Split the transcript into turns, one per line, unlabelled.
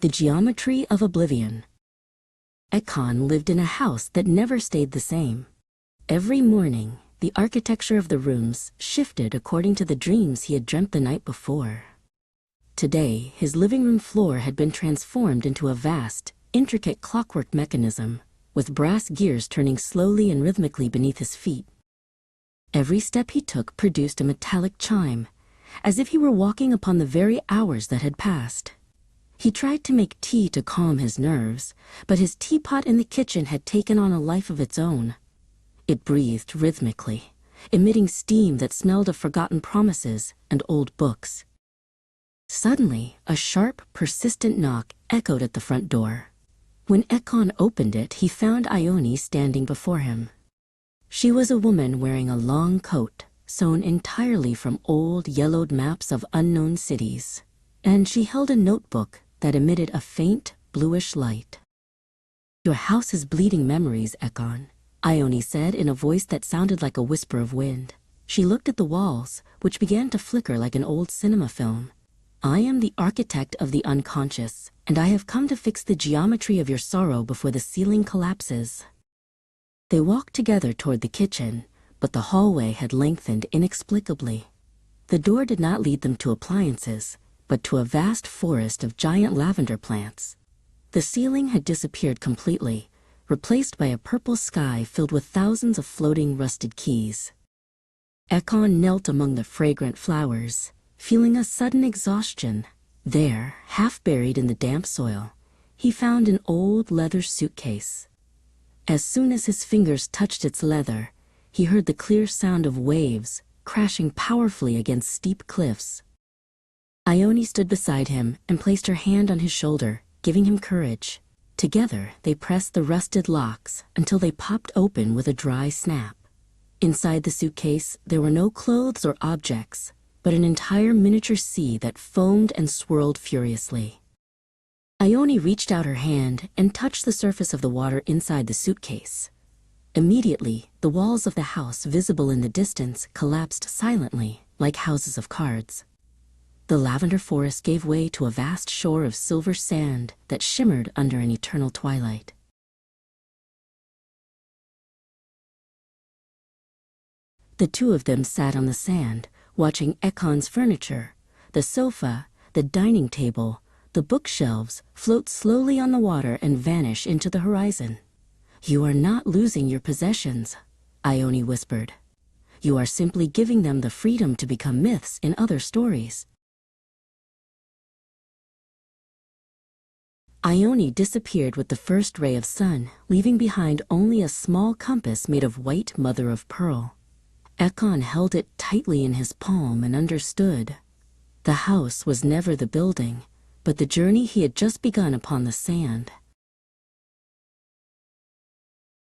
The Geometry of Oblivion. Ekon lived in a house that never stayed the same. Every morning, the architecture of the rooms shifted according to the dreams he had dreamt the night before. Today, his living room floor had been transformed into a vast, intricate clockwork mechanism, with brass gears turning slowly and rhythmically beneath his feet. Every step he took produced a metallic chime, as if he were walking upon the very hours that had passed. He tried to make tea to calm his nerves, but his teapot in the kitchen had taken on a life of its own. It breathed rhythmically, emitting steam that smelled of forgotten promises and old books. Suddenly, a sharp, persistent knock echoed at the front door. When Ekon opened it, he found Ione standing before him. She was a woman wearing a long coat, sewn entirely from old, yellowed maps of unknown cities, and she held a notebook that emitted a faint, bluish light. "Your house is bleeding memories, Ekon," Ione said in a voice that sounded like a whisper of wind. She looked at the walls, which began to flicker like an old cinema film. "I am the architect of the unconscious, and I have come to fix the geometry of your sorrow before the ceiling collapses." They walked together toward the kitchen, but the hallway had lengthened inexplicably. The door did not lead them to appliances, but to a vast forest of giant lavender plants. The ceiling had disappeared completely, replaced by a purple sky filled with thousands of floating rusted keys. Ekon knelt among the fragrant flowers, feeling a sudden exhaustion. There, half buried in the damp soil, he found an old leather suitcase. As soon as his fingers touched its leather, he heard the clear sound of waves crashing powerfully against steep cliffs. Ione stood beside him and placed her hand on his shoulder, giving him courage. Together, they pressed the rusted locks until they popped open with a dry snap. Inside the suitcase, there were no clothes or objects, but an entire miniature sea that foamed and swirled furiously. Ione reached out her hand and touched the surface of the water inside the suitcase. Immediately, the walls of the house visible in the distance collapsed silently, like houses of cards. The lavender forest gave way to a vast shore of silver sand that shimmered under an eternal twilight. The two of them sat on the sand, watching Ekon's furniture, the sofa, the dining table, the bookshelves float slowly on the water and vanish into the horizon. "You are not losing your possessions," Ione whispered. "You are simply giving them the freedom to become myths in other stories." Ione disappeared with the first ray of sun, leaving behind only a small compass made of white mother of pearl. Ekon held it tightly in his palm and understood. The house was never the building, but the journey he had just begun upon the sand.